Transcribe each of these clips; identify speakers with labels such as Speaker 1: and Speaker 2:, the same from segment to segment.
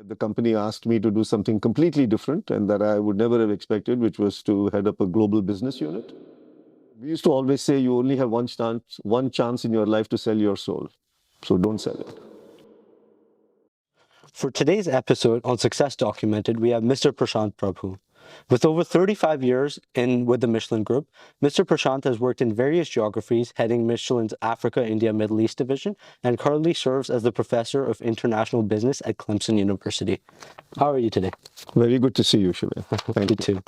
Speaker 1: The company asked me to do something completely different and that I would never have expected, which was to head up a global business unit. We used to always say you only have one chance in your life to sell your soul. So don't sell it.
Speaker 2: For today's episode on Success Documented, we have Mr. Prashant Prabhu. With over 35 years with the Michelin Group, Mr. Prashant has worked in various geographies, heading Michelin's Africa, India, Middle East division, and currently serves as the Professor of International Business at Clemson University. How are you today?
Speaker 1: Very good to see you, Shiva. Thank
Speaker 2: You too.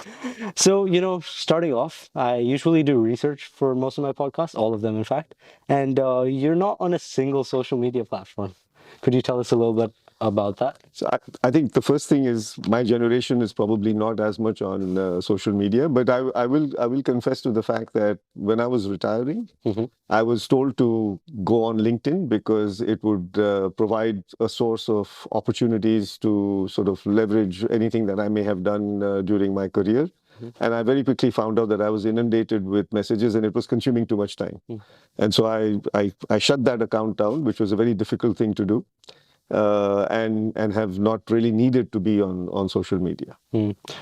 Speaker 2: So, starting off, I usually do research for most of my podcasts, all of them, in fact, and you're not on a single social media platform. Could you tell us a little bit about that?
Speaker 1: So I think the first thing is my generation is probably not as much on social media, but I will confess to the fact that when I was retiring, I was told to go on LinkedIn because it would provide a source of opportunities to sort of leverage anything that I may have done during my career. And I very quickly found out that I was inundated with messages and it was consuming too much time. And so I shut that account down, which was a very difficult thing to do. And have not really needed to be on social media.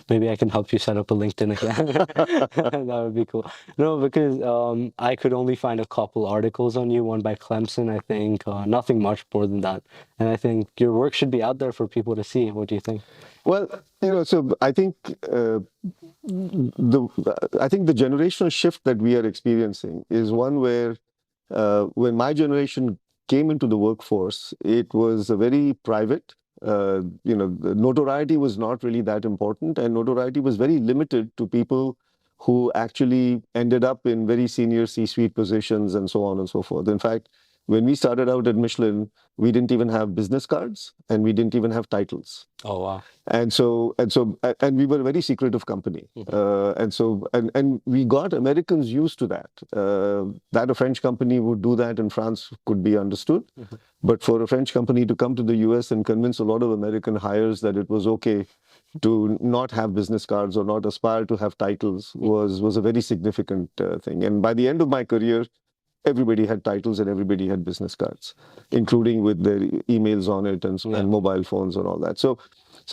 Speaker 2: Maybe I can help you set up a LinkedIn account. That would be cool. No, because I could only find a couple articles on you, one by Clemson, I think, nothing much more than that. And I think your work should be out there for people to see. What do you think?
Speaker 1: Well, so I think the generational shift that we are experiencing is one where when my generation came into the workforce, it was a very private. The notoriety was not really that important, and notoriety was very limited to people who actually ended up in very senior C-suite positions and so on and so forth. In fact, when we started out at Michelin, we didn't even have business cards and we didn't even have titles.
Speaker 2: Oh, wow.
Speaker 1: And we were a very secretive company. And we got Americans used to that. That a French company would do that in France could be understood. But for a French company to come to the US and convince a lot of American hires that it was okay to not have business cards or not aspire to have titles was a very significant thing. And by the end of my career, everybody had titles and everybody had business cards, including with their emails on it and mobile phones and all that. So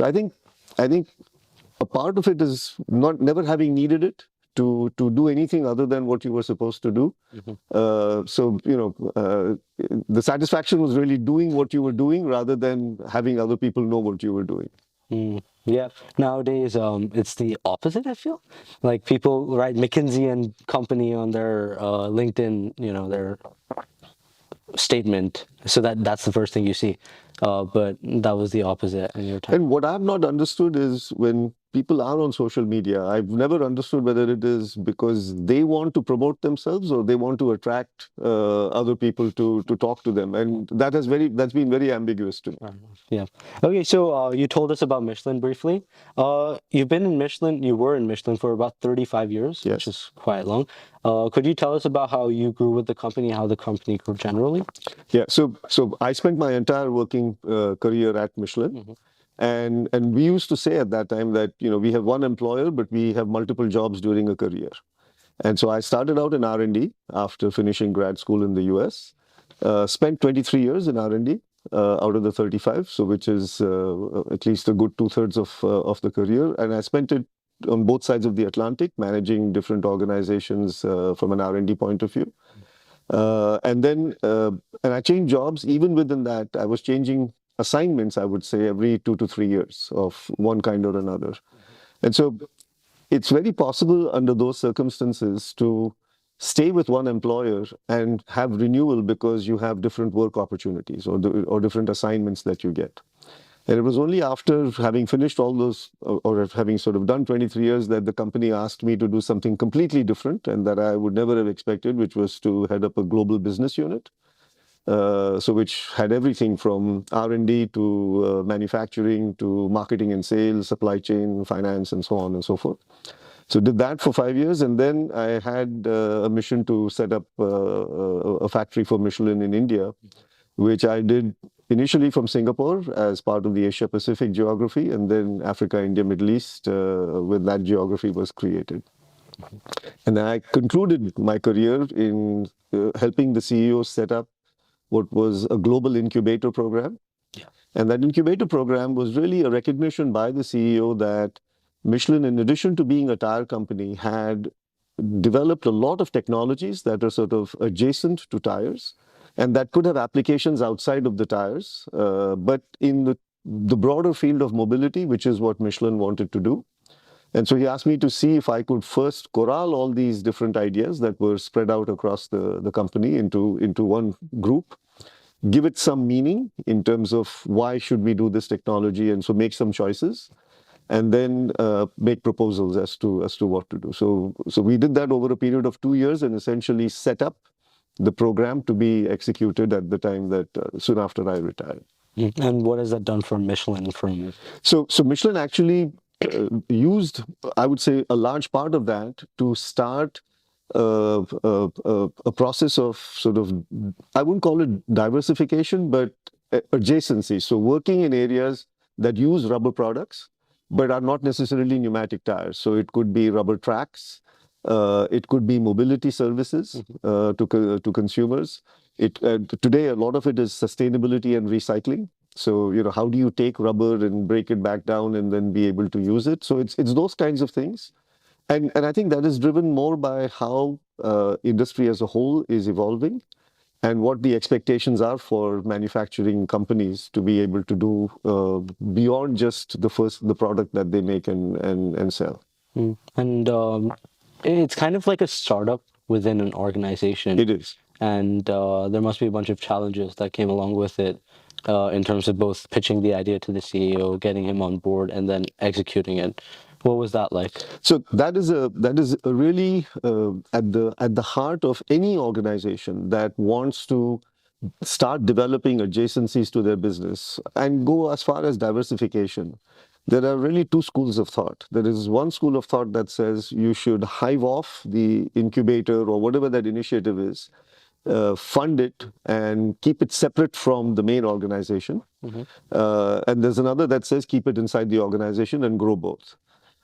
Speaker 1: I think a part of it is never having needed it to do anything other than what you were supposed to do. The satisfaction was really doing what you were doing rather than having other people know what you were doing.
Speaker 2: Yeah. Nowadays, it's the opposite, I feel. Like people write McKinsey and Company on their LinkedIn, their statement. So that's the first thing you see. But that was the opposite in your time.
Speaker 1: And what I've not understood is when people are on social media, I've never understood whether it is because they want to promote themselves or they want to attract other people to talk to them. And that's been very ambiguous to me.
Speaker 2: Yeah. Okay, so you told us about Michelin briefly. You were in Michelin for about 35 years,
Speaker 1: Yes.
Speaker 2: Which is quite long. Could you tell us about how you grew with the company, how the company grew generally?
Speaker 1: Yeah, so I spent my entire working career at Michelin. And we used to say at that time that, we have one employer, but we have multiple jobs during a career. And so I started out in R&D after finishing grad school in the US, spent 23 years in R&D out of the 35, so which is at least a good 2/3 of the career. And I spent it on both sides of the Atlantic, managing different organizations from an R&D point of view. And I changed jobs. Even within that, I was changing assignments, I would say, every 2 to 3 years of one kind or another. And so it's very possible under those circumstances to stay with one employer and have renewal because you have different work opportunities or different assignments that you get. And it was only after having finished all those or having sort of done 23 years that the company asked me to do something completely different and that I would never have expected, which was to head up a global business unit. Which had everything from R&D to manufacturing to marketing and sales, supply chain, finance, and so on and so forth. So did that for 5 years, and then I had a mission to set up a factory for Michelin in India, which I did initially from Singapore as part of the Asia Pacific geography, and then Africa, India, Middle East, when that geography was created. And I concluded my career in helping the CEO set up what was a global incubator program. And that incubator program was really a recognition by the CEO that Michelin, in addition to being a tire company, had developed a lot of technologies that are sort of adjacent to tires and that could have applications outside of the tires, but in the broader field of mobility, which is what Michelin wanted to do. And so he asked me to see if I could first corral all these different ideas that were spread out across the company into one group, give it some meaning in terms of why should we do this technology, and so make some choices, and then make proposals as to what to do. So we did that over a period of 2 years and essentially set up the program to be executed at the time that soon after I retired.
Speaker 2: And what has that done for Michelin from?
Speaker 1: So Michelin actually used, I would say, a large part of that to start a process of sort of, I wouldn't call it diversification, but adjacency. So working in areas that use rubber products, but are not necessarily pneumatic tires. So it could be rubber tracks, it could be mobility services to consumers. Today, a lot of it is sustainability and recycling. So, how do you take rubber and break it back down and then be able to use it? So it's those kinds of things. And I think that is driven more by how industry as a whole is evolving and what the expectations are for manufacturing companies to be able to do beyond just the product that they make and sell.
Speaker 2: And it's kind of like a startup within an organization.
Speaker 1: It is.
Speaker 2: And there must be a bunch of challenges that came along with it in terms of both pitching the idea to the CEO, getting him on board, and then executing it. What was that like?
Speaker 1: So that is a really at the heart of any organization that wants to start developing adjacencies to their business and go as far as diversification. There are really two schools of thought. There is one school of thought that says you should hive off the incubator or whatever that initiative is, fund it and keep it separate from the main organization. And there's another that says keep it inside the organization and grow both.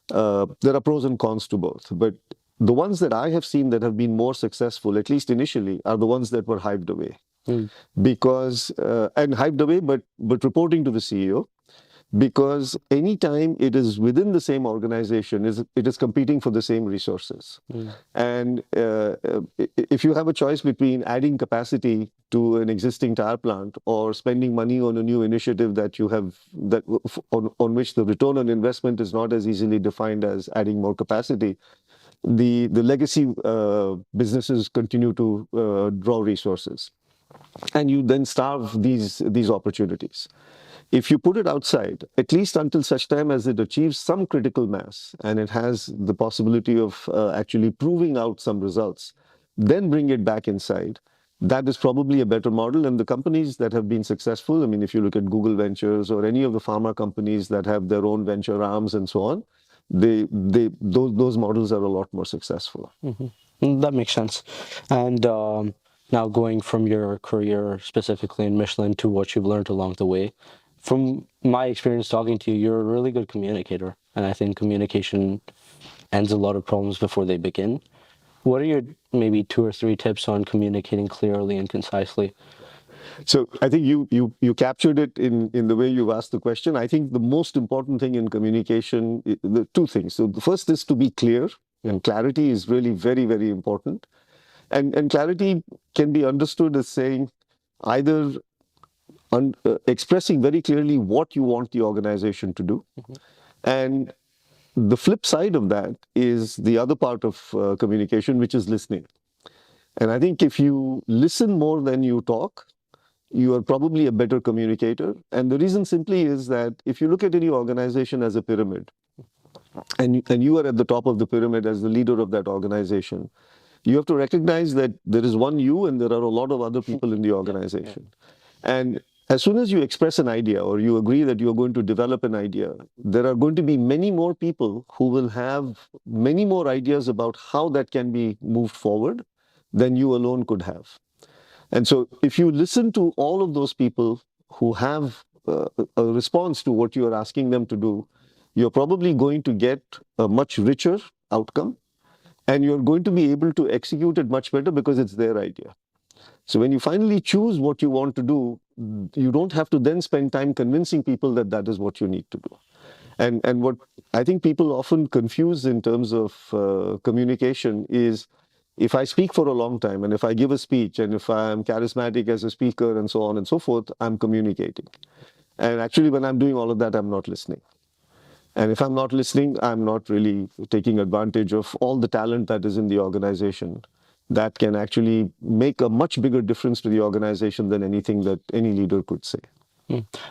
Speaker 1: There are pros and cons to both, but the ones that I have seen that have been more successful, at least initially, are the ones that were hived away. Because and hived away, but reporting to the CEO, because anytime it is within the same organization, it is competing for the same resources. And if you have a choice between adding capacity to an existing tire plant or spending money on a new initiative that you have on which the return on investment is not as easily defined as adding more capacity, the legacy businesses continue to draw resources, and you then starve these opportunities. If you put it outside, at least until such time as it achieves some critical mass and it has the possibility of actually proving out some results, then bring it back inside. That is probably a better model. And the companies that have been successful, I mean, if you look at Google Ventures or any of the pharma companies that have their own venture arms and so on, those models are a lot more successful.
Speaker 2: That makes sense. And now going from your career specifically in Michelin to what you've learned along the way, from my experience talking to you, you're a really good communicator. And I think communication ends a lot of problems before they begin. What are your maybe 2 or 3 tips on communicating clearly and concisely?
Speaker 1: So I think you captured it in the way you've asked the question. I think the most important thing in communication, the two things. So the first is to be clear, and clarity is really very, very important. And clarity can be understood as saying either expressing very clearly what you want the organization to do. And the flip side of that is the other part of communication, which is listening. And I think if you listen more than you talk, you are probably a better communicator. And the reason simply is that if you look at any organization as a pyramid, and you are at the top of the pyramid as the leader of that organization, you have to recognize that there is one you and there are a lot of other people in the organization. And as soon as you express an idea or you agree that you're going to develop an idea, there are going to be many more people who will have many more ideas about how that can be moved forward than you alone could have. And so if you listen to all of those people who have a response to what you are asking them to do, you're probably going to get a much richer outcome, and you're going to be able to execute it much better because it's their idea. So when you finally choose what you want to do, you don't have to then spend time convincing people that that is what you need to do. And what I think people often confuse in terms of communication is, if I speak for a long time and if I give a speech and if I'm charismatic as a speaker and so on and so forth, I'm communicating. And actually, when I'm doing all of that, I'm not listening. And if I'm not listening, I'm not really taking advantage of all the talent that is in the organization that can actually make a much bigger difference to the organization than anything that any leader could say.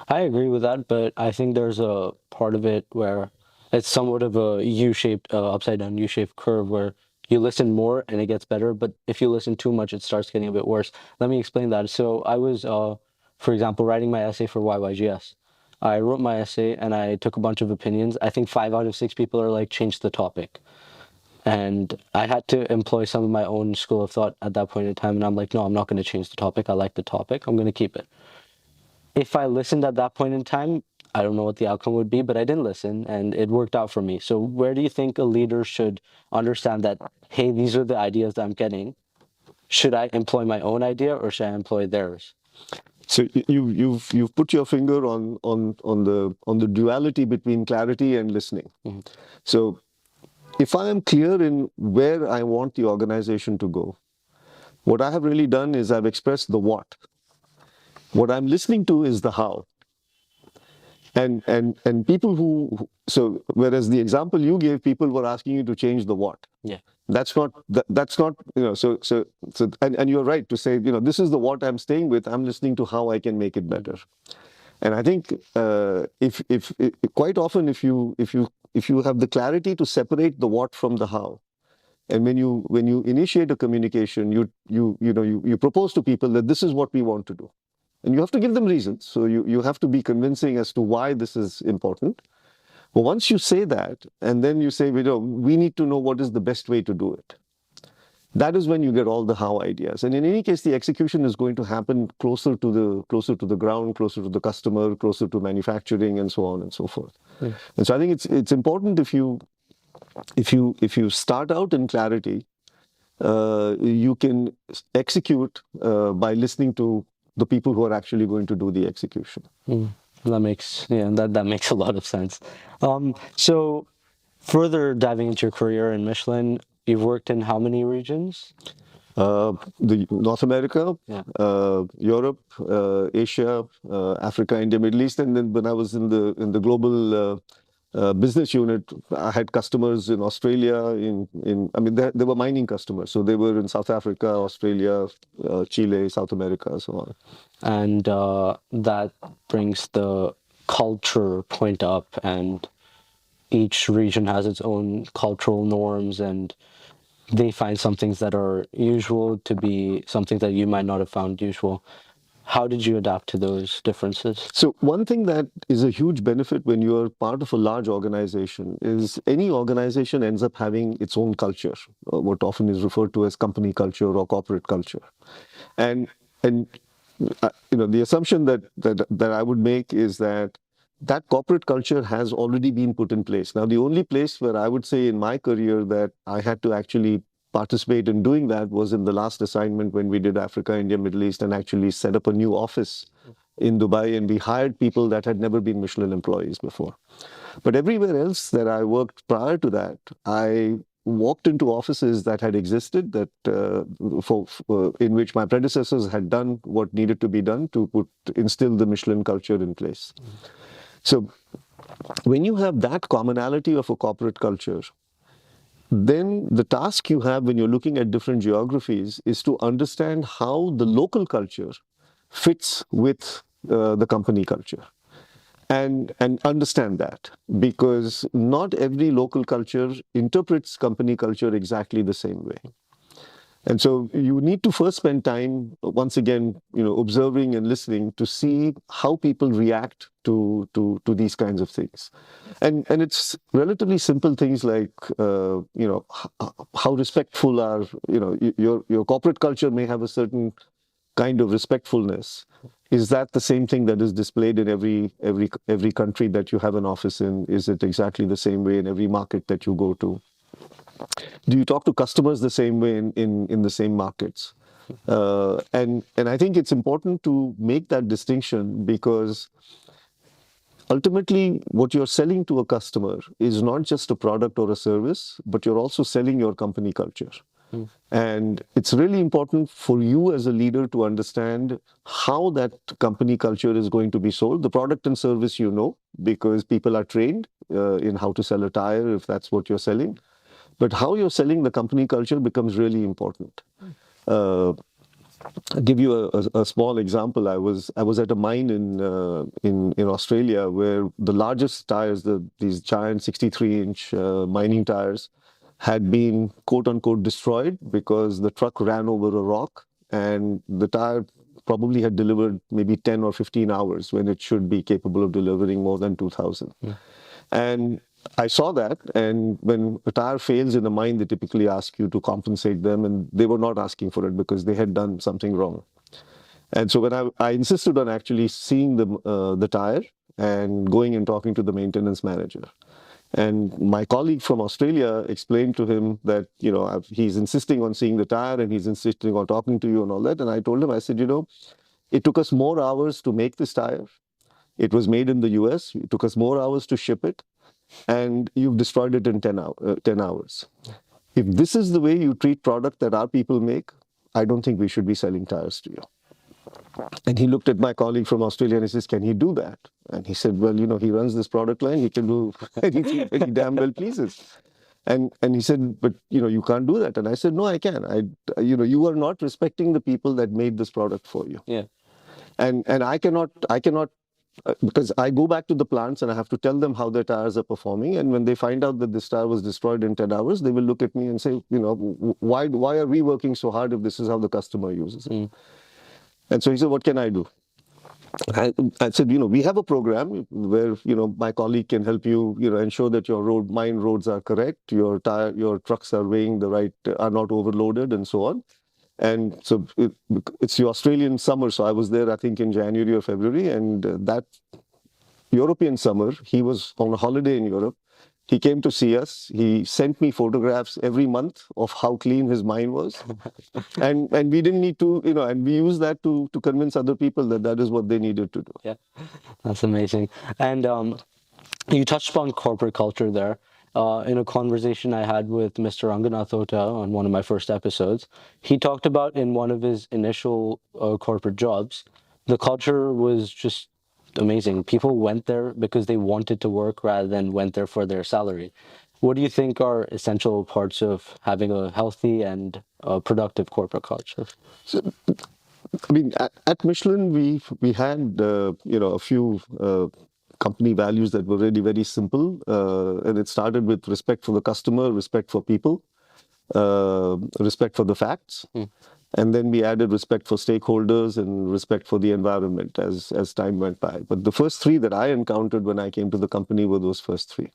Speaker 2: I agree with that, but I think there's a part of it where it's somewhat of a U-shaped, upside down U-shaped curve where you listen more and it gets better, but if you listen too much, it starts getting a bit worse. Let me explain that. So I was, for example, writing my essay for YYGS. I wrote my essay and I took a bunch of opinions. I think 5 out of 6 people are like, change the topic. And I had to employ some of my own school of thought at that point in time. And I'm like, no, I'm not going to change the topic. I like the topic. I'm going to keep it. If I listened at that point in time, I don't know what the outcome would be, but I didn't listen and it worked out for me. So where do you think a leader should understand that, hey, these are the ideas that I'm getting. Should I employ my own idea or should I employ theirs?
Speaker 1: So you've put your finger on the duality between clarity and listening. So if I am clear in where I want the organization to go, what I have really done is I've expressed the what. What I'm listening to is the how. And people so whereas the example you gave, people were asking you to change the what.
Speaker 2: Yeah.
Speaker 1: That's not and you're right to say, this is the what I'm staying with. I'm listening to how I can make it better. And I think if quite often if you have the clarity to separate the what from the how, and when you initiate a communication, you propose to people that this is what we want to do. And you have to give them reasons. So you have to be convincing as to why this is important. But once you say that, and then you say, we need to know what is the best way to do it. That is when you get all the how ideas. And in any case, the execution is going to happen closer to the ground, closer to the customer, closer to manufacturing, and so on and so forth. Yeah. And so I think it's important if you start out in clarity, you can execute by listening to the people who are actually going to do the execution.
Speaker 2: That makes a lot of sense. So further diving into your career in Michelin, you've worked in how many regions?
Speaker 1: The North America,
Speaker 2: Yeah.
Speaker 1: Europe, Asia, Africa, India, Middle East, and then when I was in the global business unit, I had customers in Australia. They were mining customers, so they were in South Africa, Australia, Chile, South America, so on.
Speaker 2: And that brings the culture point up, and each region has its own cultural norms, and they find some things that are usual to be something that you might not have found usual. How did you adapt to those differences?
Speaker 1: So one thing that is a huge benefit when you're part of a large organization is any organization ends up having its own culture, what often is referred to as company culture or corporate culture. And the assumption that I would make is that corporate culture has already been put in place. Now, the only place where I would say in my career that I had to actually participate in doing that was in the last assignment when we did Africa, India, Middle East, and actually set up a new office in Dubai, and we hired people that had never been Michelin employees before. But everywhere else that I worked prior to that, I walked into offices that had existed, that in which my predecessors had done what needed to be done to instill the Michelin culture in place. So when you have that commonality of a corporate culture, then the task you have when you're looking at different geographies is to understand how the local culture fits with the company culture. And understand that, because not every local culture interprets company culture exactly the same way. And so you need to first spend time, once again, observing and listening to see how people react to these kinds of things. And it's relatively simple things like, how respectful are, your corporate culture may have a certain kind of respectfulness. Is that the same thing that is displayed in every country that you have an office in? Is it exactly the same way in every market that you go to? Do you talk to customers the same way in the same markets? And I think it's important to make that distinction because ultimately what you're selling to a customer is not just a product or a service, but you're also selling your company culture. And it's really important for you as a leader to understand how that company culture is going to be sold. The product and service, because people are trained in how to sell a tire if that's what you're selling. But how you're selling the company culture becomes really important. I'll give you a small example. I was at a mine in Australia where the largest tires, these giant 63-inch mining tires, had been quote unquote destroyed because the truck ran over a rock and the tire probably had delivered maybe 10 or 15 hours when it should be capable of delivering more than 2,000. And I saw that, and when a tire fails in a mine, they typically ask you to compensate them, and they were not asking for it because they had done something wrong. And so when I insisted on actually seeing the tire and going and talking to the maintenance manager. And my colleague from Australia explained to him that, he's insisting on seeing the tire and he's insisting on talking to you and all that. And I told him, I said, it took us more hours to make this tire. It was made in the US. It took us more hours to ship it. And you've destroyed it in 10 hours. If this is the way you treat product that our people make, I don't think we should be selling tires to you. And he looked at my colleague from Australia and he says, can he do that? And he said, well, he runs this product line. He can do anything that he damn well pleases. And he said, but, you can't do that. And I said, no, I can. You are not respecting the people that made this product for you.
Speaker 2: Yeah.
Speaker 1: And I cannot, because I go back to the plants and I have to tell them how their tires are performing. And when they find out that this tire was destroyed in 10 hours, they will look at me and say, why are we working so hard if this is how the customer uses it? And so he said, what can I do? I said, we have a program where, my colleague can help you, ensure that your mine roads are correct, your trucks are weighing the right, are not overloaded and so on. And so it's the Australian summer. So I was there, I think, in January or February. And that European summer, he was on a holiday in Europe. He came to see us. He sent me photographs every month of how clean his mine was. and we didn't need to, and we used that to convince other people that is what they needed to do.
Speaker 2: Yeah, that's amazing. And you touched upon corporate culture there. In a conversation I had with Mr. Ranganathota on one of my first episodes, he talked about in one of his initial corporate jobs, the culture was just amazing. People went there because they wanted to work rather than went there for their salary. What do you think are essential parts of having a healthy and productive corporate culture?
Speaker 1: So, I mean, at Michelin, we had a few company values that were really very simple, and it started with respect for the customer, respect for people, respect for the facts, and then we added respect for stakeholders and respect for the environment as time went by. But the first three that I encountered when I came to the company were those first three.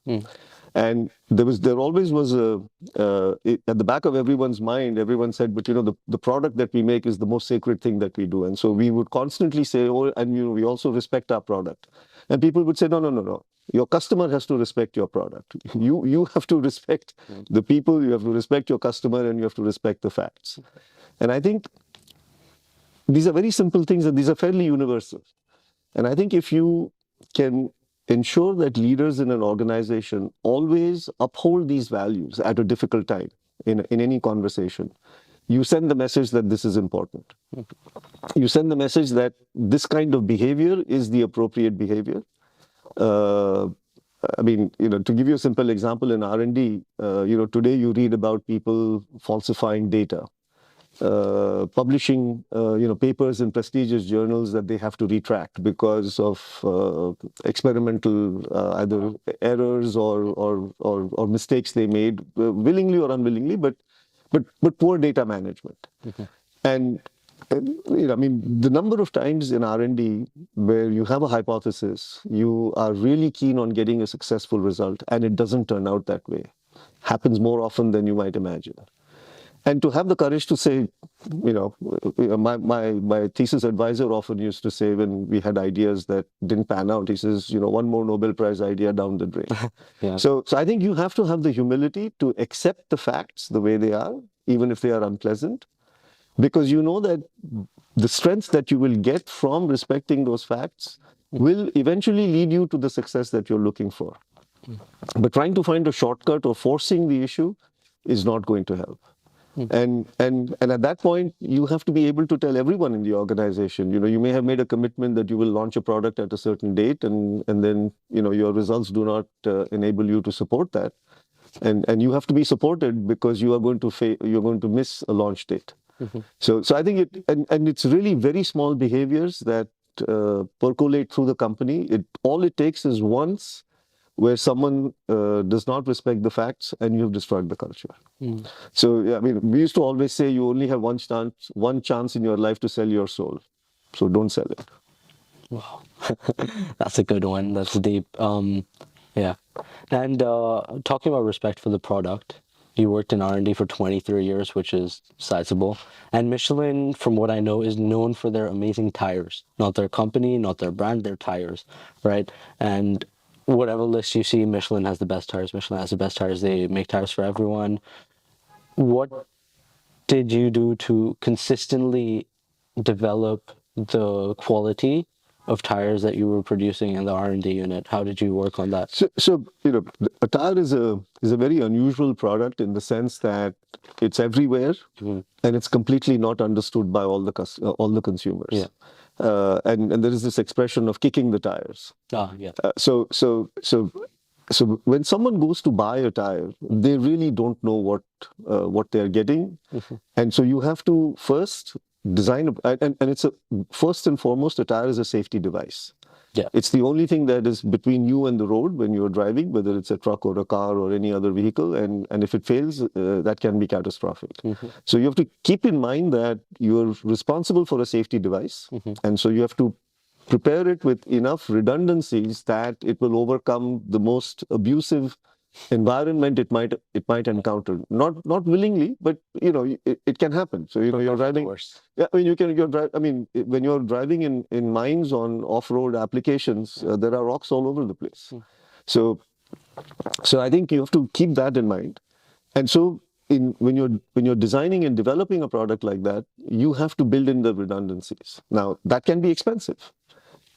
Speaker 1: And there always was at the back of everyone's mind, everyone said, but the product that we make is the most sacred thing that we do. And so we would constantly say, oh, and we also respect our product. And people would say, no. Your customer has to respect your product. You have to respect the people, you have to respect your customer, and you have to respect the facts. And I think these are very simple things and these are fairly universal. And I think if you can ensure that leaders in an organization always uphold these values at a difficult time in any conversation, you send the message that this is important. You send the message that this kind of behavior is the appropriate behavior. I mean, to give you a simple example in R&D, today you read about people falsifying data. Publishing, papers in prestigious journals that they have to retract because of experimental either errors or mistakes they made, willingly or unwillingly, but poor data management. And I mean, the number of times in R&D where you have a hypothesis, you are really keen on getting a successful result, and it doesn't turn out that way, happens more often than you might imagine. And to have the courage to say, my thesis advisor often used to say when we had ideas that didn't pan out, he says, one more Nobel Prize idea down the drain.
Speaker 2: Yeah.
Speaker 1: So I think you have to have the humility to accept the facts the way they are, even if they are unpleasant, because you know that the strength that you will get from respecting those facts will eventually lead you to the success that you're looking for. But trying to find a shortcut or forcing the issue is not going to help. And at that point, you have to be able to tell everyone in the organization. You may have made a commitment that you will launch a product at a certain date, and then your results do not enable you to support that, and you have to be supported because you are going to you're going to miss a launch date. So I think and it's really very small behaviors that percolate through the company. All it takes is once where someone does not respect the facts and you've destroyed the culture. So yeah, I mean, we used to always say you only have one chance in your life to sell your soul. So don't sell it.
Speaker 2: Wow, that's a good one. That's deep. Yeah, and talking about respect for the product, you worked in R&D for 23 years, which is sizable. And Michelin, from what I know, is known for their amazing tires. Not their company, not their brand, their tires, right? And whatever list you see, Michelin has the best tires. Michelin has the best tires. They make tires for everyone. What did you do to consistently develop the quality of tires that you were producing in the R&D unit? How did you work on that?
Speaker 1: So a tire is a very unusual product in the sense that it's everywhere and it's completely not understood by all the consumers.
Speaker 2: Yeah.
Speaker 1: And there is this expression of kicking the tires.
Speaker 2: Yeah.
Speaker 1: So when someone goes to buy a tire, they really don't know what they're getting, and so you have to first design and it's first and foremost, a tire is a safety device.
Speaker 2: Yeah.
Speaker 1: It's the only thing that is between you and the road when you're driving, whether it's a truck or a car or any other vehicle, and if it fails, that can be catastrophic. So you have to keep in mind that you're responsible for a safety device, and so you have to prepare it with enough redundancies that it will overcome the most abusive environment it might encounter. Not willingly, but it can happen. So you're driving.
Speaker 2: Of course.
Speaker 1: Yeah, I mean when you're driving in mines on off-road applications, there are rocks all over the place. So I think you have to keep that in mind. And so when you're designing and developing a product like that, you have to build in the redundancies. Now that can be expensive.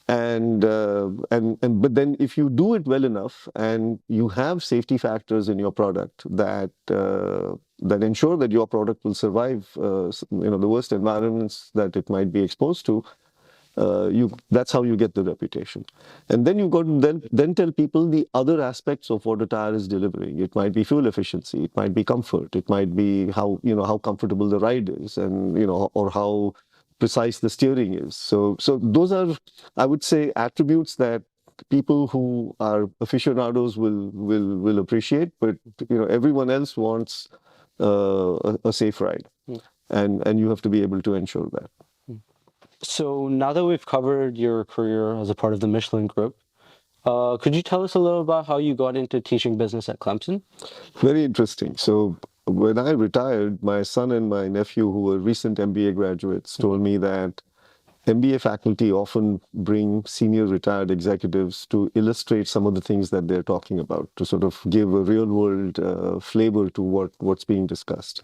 Speaker 1: But then if you do it well enough and you have safety factors in your product that ensure that your product will survive the worst environments that it might be exposed to, that's how you get the reputation. And then you've got to then tell people the other aspects of what a tire is delivering. It might be fuel efficiency, it might be comfort, it might be how comfortable the ride is, and or how precise the steering is. So those are, I would say, attributes that people who are aficionados will appreciate, but everyone else wants a safe ride, and you have to be able to ensure that.
Speaker 2: So now that we've covered your career as a part of the Michelin Group, could you tell us a little about how you got into teaching business at Clemson?
Speaker 1: Very interesting. So when I retired, my son and my nephew, who were recent MBA graduates, told me that MBA faculty often bring senior retired executives to illustrate some of the things that they're talking about, to sort of give a real world flavor to what's being discussed.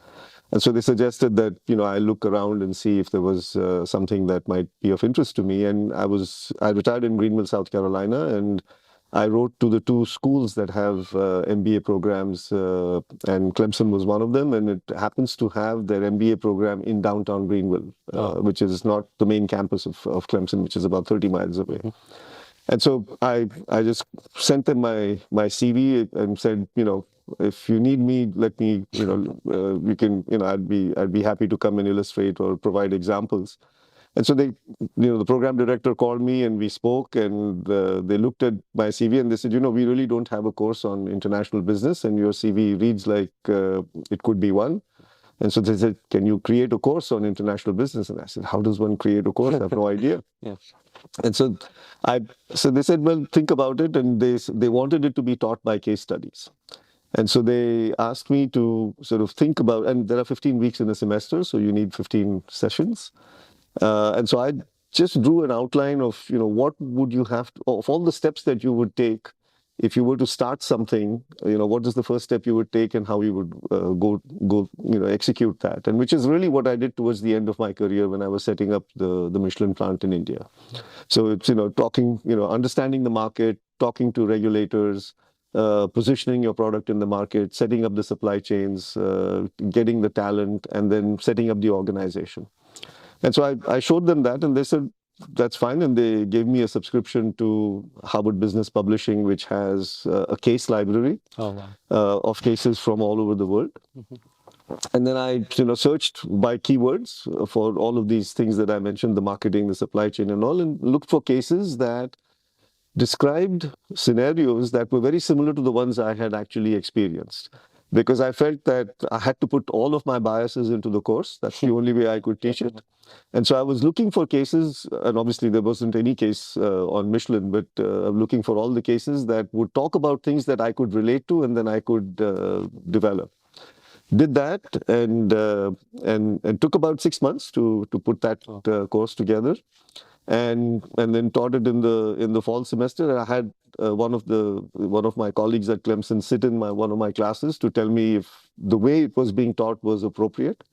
Speaker 1: And so they suggested that, I look around and see if there was something that might be of interest to me. And I retired in Greenville, South Carolina, and I wrote to the two schools that have MBA programs, and Clemson was one of them, and it happens to have their MBA program in downtown Greenville, which is not the main campus of Clemson, which is about 30 miles away. And so I just sent them my CV and said, if you need me, let me, we can, I'd be happy to come and illustrate or provide examples. And so the program director called me and we spoke, and they looked at my CV and they said, we really don't have a course on international business, and your CV reads like it could be one. And so they said, can you create a course on international business? And I said, how does one create a course? I have no idea.
Speaker 2: Yeah.
Speaker 1: And so they said, well, think about it. And they wanted it to be taught by case studies. And so they asked me to sort of think about, and there are 15 weeks in a semester, so you need 15 sessions. And so I just drew an outline of, what would you have to, of all the steps that you would take if you were to start something, what is the first step you would take and how you would go execute that. And which is really what I did towards the end of my career when I was setting up the Michelin plant in India. So it's, talking, understanding the market, talking to regulators, positioning your product in the market, setting up the supply chains, getting the talent, and then setting up the organization. And so I showed them that, and they said, that's fine. And they gave me a subscription to Harvard Business Publishing, which has a case library of cases from all over the world. And then I, searched by keywords for all of these things that I mentioned, the marketing, the supply chain and all, and looked for cases that described scenarios that were very similar to the ones I had actually experienced. Because I felt that I had to put all of my biases into the course. That's the only way I could teach it. And so I was looking for cases, and obviously there wasn't any case on Michelin, but I'm looking for all the cases that would talk about things that I could relate to and then I could develop. Did that and took about 6 months to put that course together, and then taught it in the fall semester. And I had one of my colleagues at Clemson sit in one of my classes to tell me if the way it was being taught was appropriate,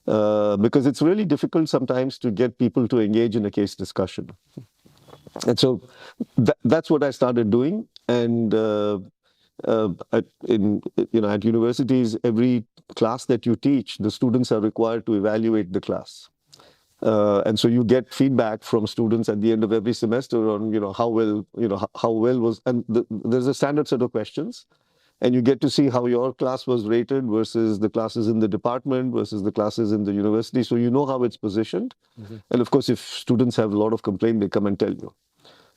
Speaker 1: because it's really difficult sometimes to get people to engage in a case discussion. And so that's what I started doing. And at universities, every class that you teach, the students are required to evaluate the class. And so you get feedback from students at the end of every semester on, how well was, and there's a standard set of questions, and you get to see how your class was rated versus the classes in the department versus the classes in the university. So you know how it's positioned. And of course, if students have a lot of complaint, they come and tell you.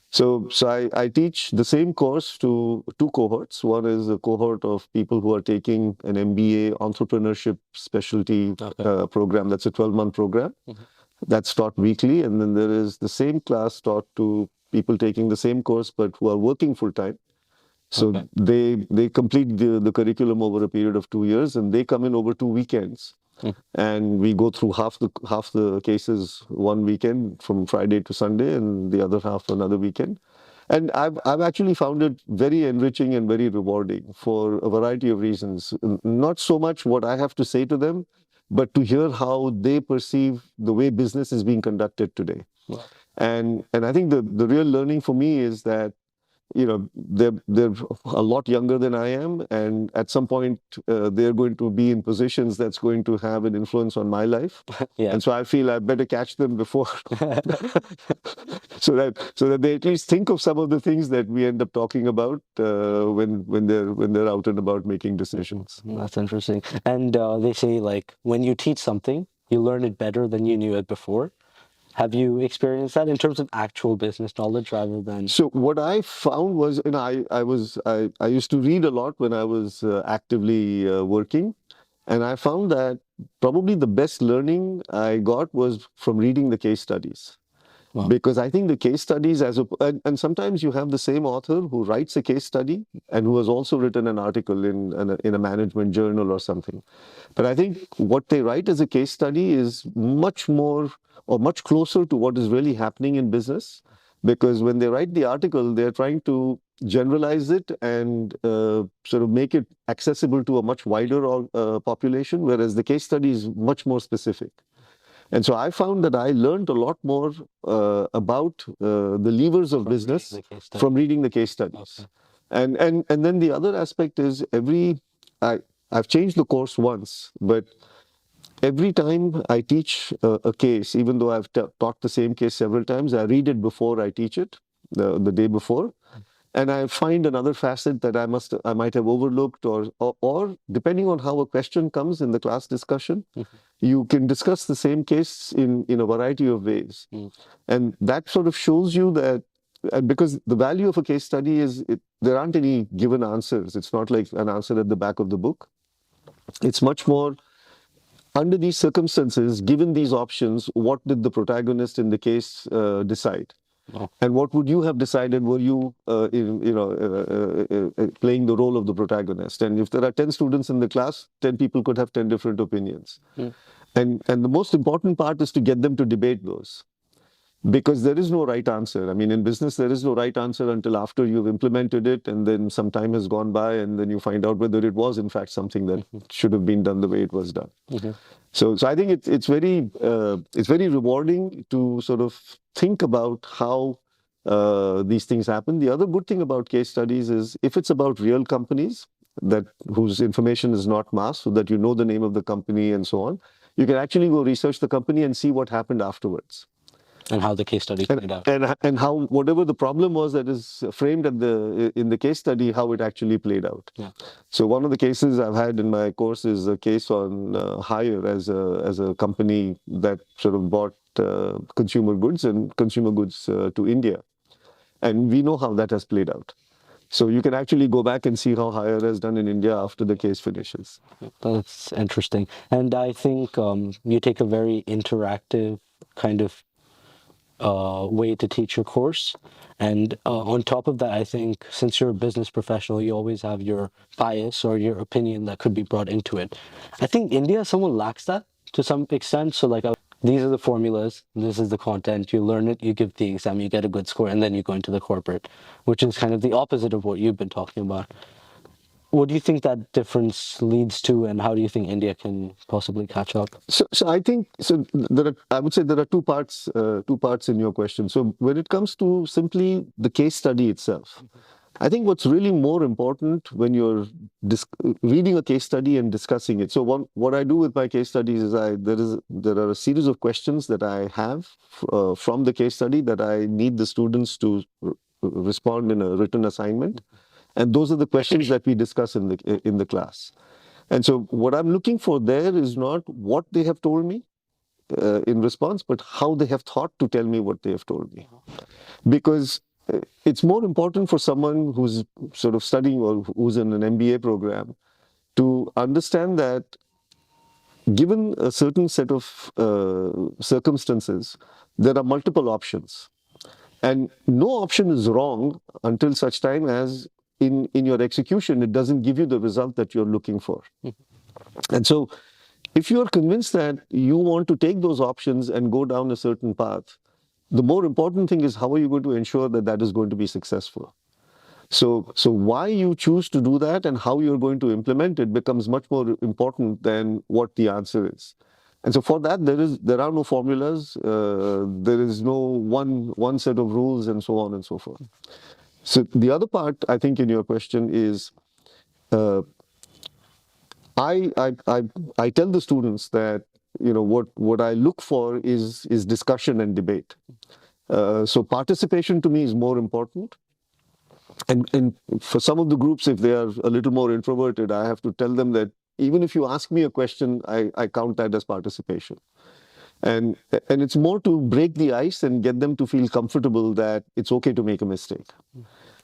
Speaker 1: So I teach the same course to two cohorts. One is a cohort of people who are taking an MBA entrepreneurship specialty program. That's a 12-month program. That's taught weekly. And then there is the same class taught to people taking the same course, but who are working full time. So they complete the curriculum over a period of 2 years, and they come in over 2 weekends. And we go through half the cases one weekend from Friday to Sunday, and the other half another weekend. And I've actually found it very enriching and very rewarding for a variety of reasons. Not so much what I have to say to them, but to hear how they perceive the way business is being conducted today. Wow. And I think the real learning for me is that, they're a lot younger than I am, and at some point they're going to be in positions that's going to have an influence on my life. And so I feel I better catch them before, so that they at least think of some of the things that we end up talking about when they're out and about making decisions.
Speaker 2: That's interesting. And they say, like, when you teach something, you learn it better than you knew it before. Have you experienced that in terms of actual business knowledge rather than?
Speaker 1: So what I found was, I used to read a lot when I was actively working, and I found that probably the best learning I got was from reading the case studies. Wow. Because I think the case studies, and sometimes you have the same author who writes a case study and who has also written an article in a management journal or something. But I think what they write as a case study is much more or much closer to what is really happening in business. Because when they write the article, they're trying to generalize it and sort of make it accessible to a much wider population, whereas the case study is much more specific. And so I found that I learned a lot more about the levers of business from reading the case studies. Okay. And then the other aspect is I've changed the course once, but every time I teach a case, even though I've taught the same case several times, I read it before I teach it, the day before. And I find another facet that I might have overlooked, or depending on how a question comes in the class discussion, you can discuss the same case in a variety of ways. And that sort of shows you that, because the value of a case study is there aren't any given answers. It's not like an answer at the back of the book. It's much more, under these circumstances, given these options, what did the protagonist in the case decide? Oh. And what would you have decided were you, playing the role of the protagonist? And if there are 10 students in the class, 10 people could have 10 different opinions. And the most important part is to get them to debate those. because there is no right answer. I mean, in business, there is no right answer until after you've implemented it, and then some time has gone by, and then you find out whether it was in fact something that should have been done the way it was done. So I think it's very rewarding to sort of think about how these things happen. The other good thing about case studies is if it's about real companies that whose information is not masked, so that you know the name of the company and so on, you can actually go research the company and see what happened afterwards.
Speaker 2: And how the case study played out.
Speaker 1: And how whatever the problem was that is framed at in the case study, how it actually played out.
Speaker 2: Yeah.
Speaker 1: So one of the cases I've had in my course is a case on Hire as a company that sort of bought consumer goods to India, and we know how that has played out. So you can actually go back and see how Hire has done in India after the case finishes.
Speaker 2: That's interesting. And I think you take a very interactive kind of way to teach your course. And on top of that, I think since you're a business professional, you always have your bias or your opinion that could be brought into it. I think India somewhat lacks that to some extent. So like these are the formulas, this is the content, you learn it, you give the exam, you get a good score, and then you go into the corporate, which is kind of the opposite of what you've been talking about. What do you think that difference leads to, and how do you think India can possibly catch up?
Speaker 1: So I think I would say there are two parts in your question. So when it comes to simply the case study itself, I think what's really more important when you're reading a case study and discussing it. So what I do with my case studies is there are a series of questions that I have from the case study that I need the students to respond in a written assignment. And those are the questions that we discuss in the class. And so what I'm looking for there is not what they have told me in response, but how they have thought to tell me what they have told me. Because it's more important for someone who's sort of studying or who's in an MBA program to understand that given a certain set of circumstances, there are multiple options. And no option is wrong until such time as in your execution, it doesn't give you the result that you're looking for. And so if you're convinced that you want to take those options and go down a certain path, the more important thing is how are you going to ensure that that is going to be successful? So why you choose to do that and how you're going to implement it becomes much more important than what the answer is. And so for that, there are no formulas, there is no one set of rules and so on and so forth. So the other part, I think, in your question is, I tell the students that what I look for is discussion and debate. So participation to me is more important. And for some of the groups, if they are a little more introverted, I have to tell them that even if you ask me a question, I count that as participation. And it's more to break the ice and get them to feel comfortable that it's okay to make a mistake.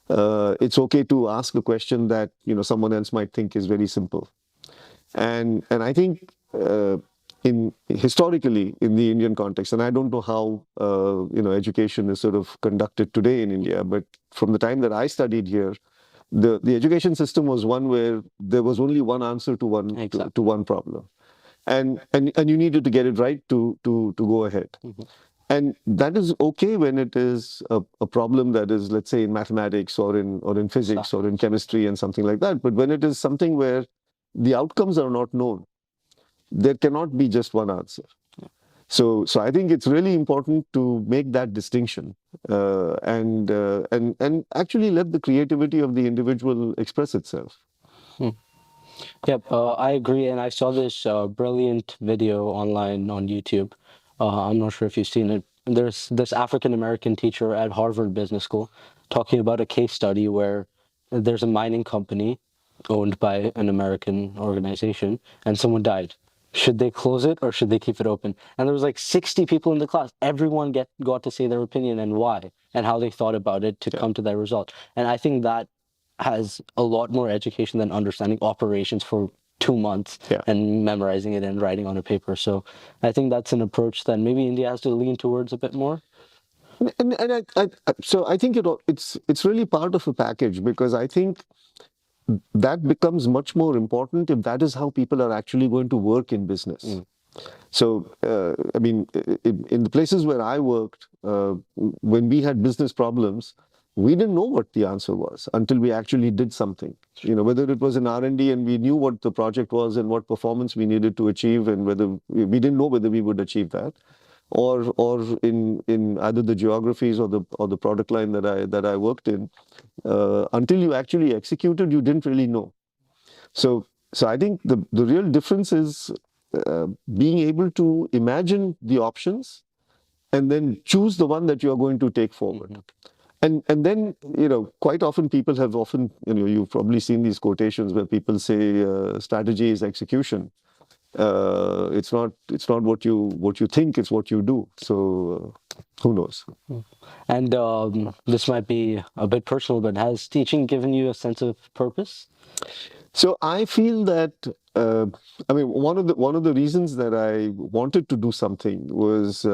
Speaker 1: It's okay to ask a question that someone else might think is very simple. And I think historically in the Indian context, and I don't know how education is sort of conducted today in India, but from the time that I studied here, the education system was one where there was only one answer to one problem, and you needed to get it right to go ahead. And that is okay when it is a problem that is, let's say, in mathematics or in physics or in chemistry and something like that. But when it is something where the outcomes are not known, there cannot be just one answer. So I think it's really important to make that distinction and actually let the creativity of the individual express itself.
Speaker 2: Yep, I agree. And I saw this brilliant video online on YouTube. I'm not sure if you've seen it. There's this African-American teacher at Harvard Business School talking about a case study where there's a mining company owned by an American organization and someone died. Should they close it or should they keep it open? And there was like 60 people in the class. Everyone got to say their opinion and why and how they thought about it to come to that result. And I think that has a lot more education than understanding operations for 2 months and memorizing it and writing on a paper. So I think that's an approach that maybe India has to lean towards a bit more.
Speaker 1: And I think it's really part of a package, because I think that becomes much more important if that is how people are actually going to work in business. So, I mean, in the places where I worked, when we had business problems, we didn't know what the answer was until we actually did something. Whether it was in R&D and we knew what the project was and what performance we needed to achieve, and whether we didn't know whether we would achieve that, or in either the geographies or the product line that I worked in, until you actually executed, you didn't really know. So I think the real difference is being able to imagine the options and then choose the one that you are going to take forward. And then, quite often people have often, you've probably seen these quotations where people say strategy is execution. It's not what you think, it's what you do. So who knows?
Speaker 2: And this might be a bit personal, but has teaching given you a sense of purpose?
Speaker 1: So I feel that one of the reasons that I wanted to do something was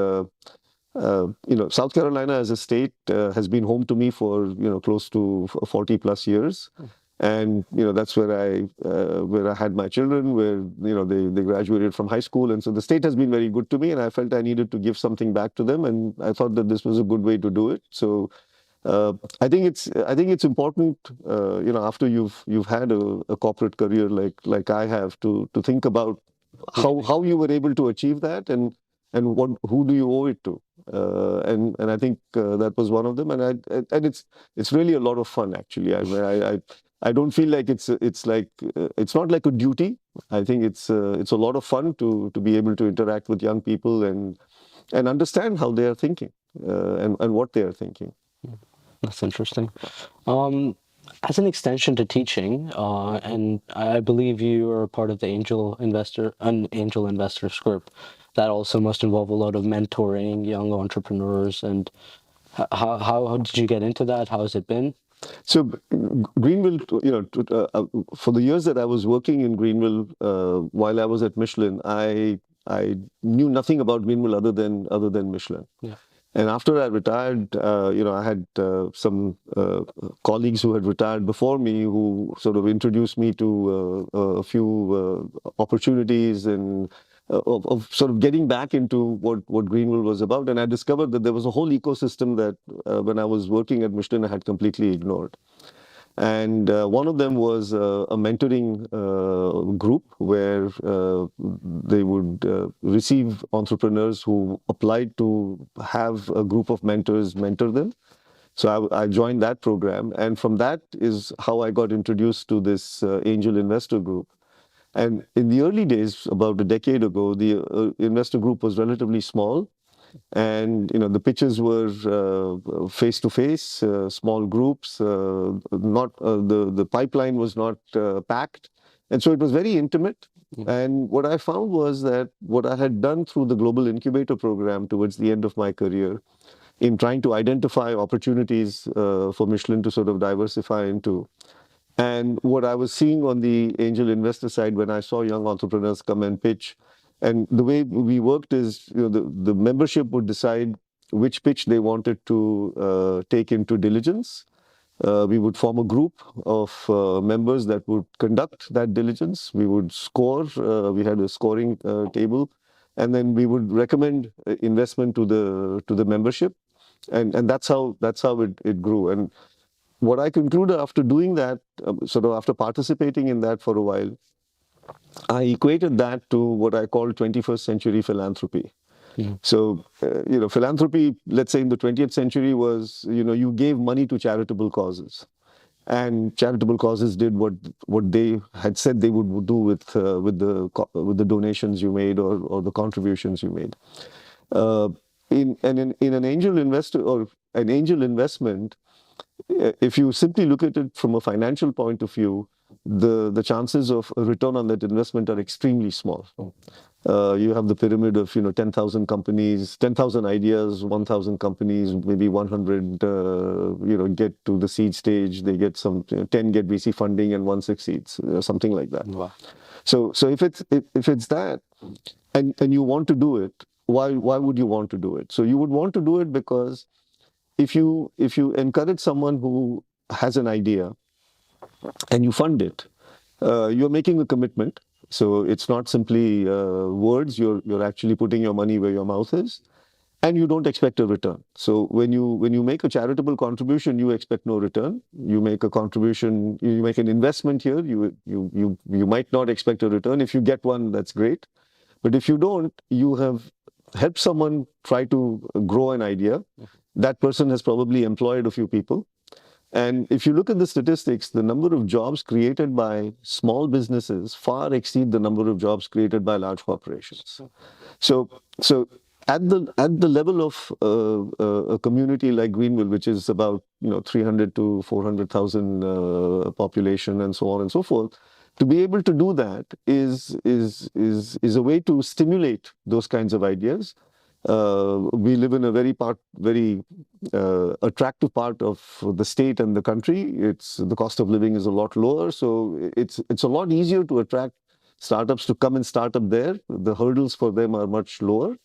Speaker 1: South Carolina as a state has been home to me for close to 40 plus years, and that's where I had my children, where they graduated from high school, and so the state has been very good to me, and I felt I needed to give something back to them, and I thought that this was a good way to do it. So I think it's important, after you've had a corporate career like I have, to think about how you were able to achieve that, and who do you owe it to, and I think that was one of them, and it's really a lot of fun, actually. I don't feel like it's not like a duty. I think it's a lot of fun to be able to interact with young people and understand how they are thinking, and what they are thinking.
Speaker 2: That's interesting. As an extension to teaching, and I believe you are part of the angel investors group, that also must involve a lot of mentoring young entrepreneurs. And how did you get into that? How has it been?
Speaker 1: So Greenville, for the years that I was working in Greenville, while I was at Michelin, I knew nothing about Greenville other than Michelin.
Speaker 2: Yeah.
Speaker 1: And after I retired, I had some colleagues who had retired before me who sort of introduced me to a few opportunities and of sort of getting back into what Greenville was about. And I discovered that there was a whole ecosystem that when I was working at Michelin, I had completely ignored. And one of them was a mentoring group where they would receive entrepreneurs who applied to have a group of mentors mentor them. So I joined that program. And from that is how I got introduced to this angel investor group. And in the early days, about a decade ago, the investor group was relatively small. And the pitches were face to face, small groups. Not the pipeline was not packed, and so it was very intimate. And what I found was that what I had done through the Global Incubator Program towards the end of my career, in trying to identify opportunities for Michelin to sort of diversify into, and what I was seeing on the angel investor side when I saw young entrepreneurs come and pitch. And the way we worked is, the membership would decide which pitch they wanted to take into diligence. We would form a group of members that would conduct that diligence. We would score. We had a scoring table, and then we would recommend investment to the membership, and that's how it grew. And what I concluded after doing that, sort of after participating in that for a while, I equated that to what I call 21st century philanthropy. So, philanthropy, let's say in the 20th century, was, you gave money to charitable causes. And charitable causes did what they had said they would do with the donations you made or the contributions you made. In an angel investor or an angel investment, if you simply look at it from a financial point of view, the chances of a return on that investment are extremely small. You have the pyramid of 10,000 companies, 10,000 ideas, 1,000 companies, maybe 100 get to the seed stage. They get 10 get VC funding and one succeeds, something like that.
Speaker 2: Wow.
Speaker 1: So if it's that, and you want to do it, why would you want to do it? So you would want to do it because if you encourage someone who has an idea and you fund it, you're making a commitment. So it's not simply words. You're actually putting your money where your mouth is. and you don't expect a return. So when you make a charitable contribution, you expect no return. You make a contribution, you make an investment here, you might not expect a return. If you get one, that's great. But if you don't, you have helped someone try to grow an idea. That person has probably employed a few people. And if you look at the statistics, the number of jobs created by small businesses far exceed the number of jobs created by large corporations. So, so at the level of a community like Greenville, which is about 300 to 400,000 population and so on and so forth, to be able to do that is a way to stimulate those kinds of ideas. We live in a very attractive part of the state and the country. The cost of living is a lot lower, so it's a lot easier to attract startups to come and start up there. The hurdles for them are much lower,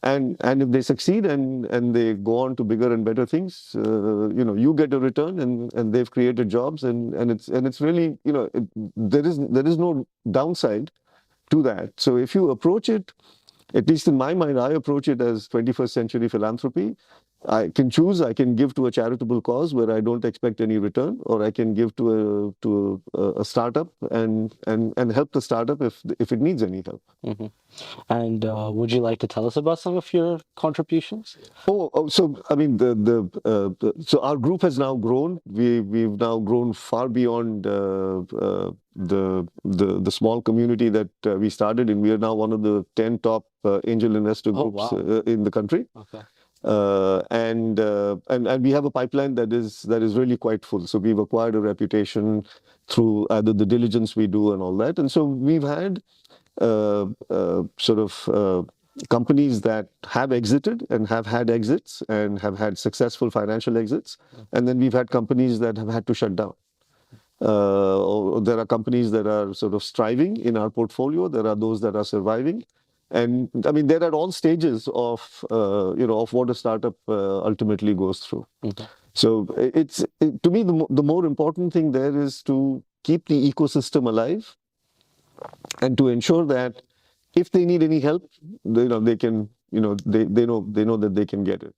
Speaker 1: and if they succeed and they go on to bigger and better things, you get a return, and they've created jobs, and it's really, there is no downside to that. So if you approach it, at least in my mind, I approach it as 21st century philanthropy. I can choose. I can give to a charitable cause where I don't expect any return, or I can give to a startup and help the startup if it needs any help.
Speaker 2: Hmm. And would you like to tell us about some of your contributions?
Speaker 1: So I mean, so our group has now grown. We've now grown far beyond the small community that we started, and we are now one of the 10 top angel investor
Speaker 2: Oh,
Speaker 1: groups
Speaker 2: wow.
Speaker 1: in the country.
Speaker 2: Okay.
Speaker 1: And we have a pipeline that is really quite full. So we've acquired a reputation through either the diligence we do and all that. And so we've had sort of companies that have exited and have had exits and have had successful financial exits. And then we've had companies that have had to shut down. Or there are companies that are sort of striving in our portfolio. There are those that are surviving. And I mean, they're at all stages of of what a startup ultimately goes through.
Speaker 2: Mhm.
Speaker 1: So to me, the more important thing there is to keep the ecosystem alive and to ensure that if they need any help, they can, they know that they can get it.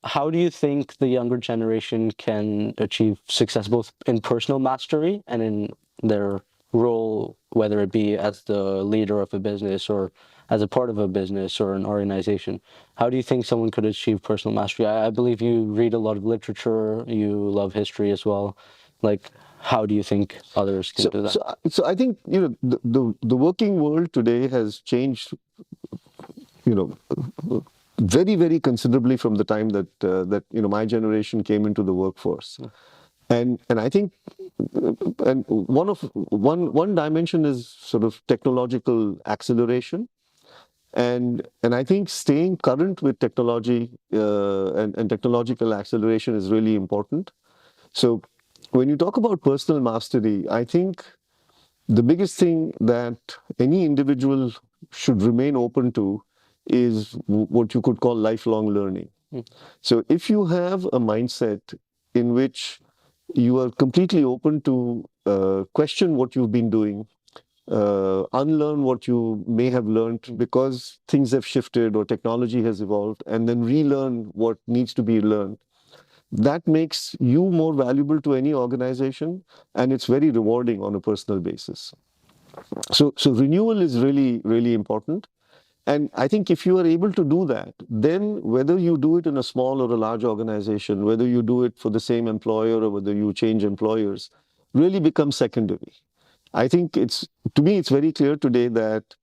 Speaker 2: How do you think the younger generation can achieve success both in personal mastery and in their role, whether it be as the leader of a business or as a part of a business or an organization? How do you think someone could achieve personal mastery? I believe you read a lot of literature, you love history as well. Like, how do you think others can
Speaker 1: So,
Speaker 2: do that?
Speaker 1: so I think the working world today has changed, very, very considerably from the time that my generation came into the workforce. And I think and one dimension is sort of technological acceleration. And I think staying current with technology and technological acceleration is really important. So when you talk about personal mastery, I think the biggest thing that any individual should remain open to is what you could call lifelong learning. So if you have a mindset in which you are completely open to question what you've been doing, unlearn what you may have learned because things have shifted or technology has evolved, and then relearn what needs to be learned, that makes you more valuable to any organization, and it's very rewarding on a personal basis. So renewal is really, really important. And I think if you are able to do that, then whether you do it in a small or a large organization, whether you do it for the same employer or whether you change employers, really becomes secondary. I think to me, it's very clear today that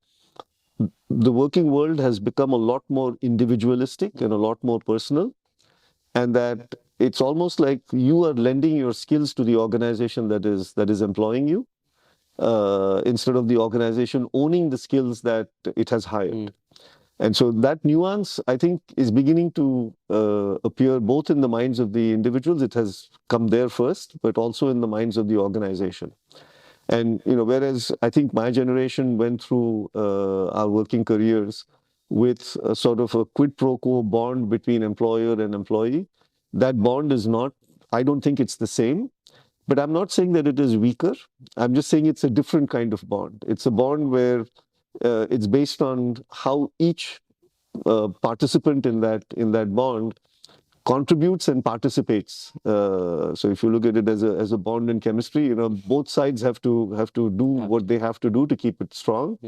Speaker 1: the working world has become a lot more individualistic and a lot more personal, and that it's almost like you are lending your skills to the organization that is employing you, instead of the organization owning the skills that it has hired. And so that nuance, I think, is beginning to appear both in the minds of the individuals. It has come there first, but also in the minds of the organization. And whereas I think my generation went through our working careers with a sort of a quid pro quo bond between employer and employee, that bond is not. I don't think it's the same. But I'm not saying that it is weaker. I'm just saying it's a different kind of bond. It's a bond where it's based on how each participant in that bond contributes and participates. So if you look at it as a bond in chemistry, both sides have to do what they have to do to keep it strong.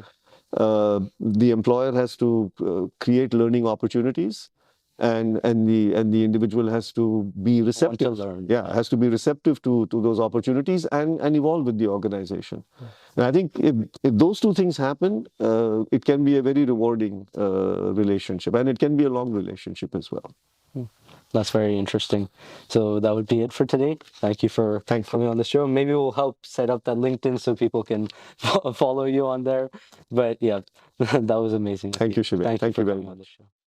Speaker 1: The employer has to create learning opportunities, and the individual has to be receptive.
Speaker 2: Want to learn.
Speaker 1: Yeah, has to be receptive to those opportunities and evolve with the organization. And I think if those two things happen, it can be a very rewarding relationship, and it can be a long relationship as well.
Speaker 2: That's very interesting. So that would be it for today. Thank you for coming on the show. Maybe we'll help set up that LinkedIn so people can follow you on there. But yeah, that was amazing.
Speaker 1: Thank you, Shiva.
Speaker 2: Thank you for
Speaker 1: very
Speaker 2: coming
Speaker 1: much.
Speaker 2: on the show.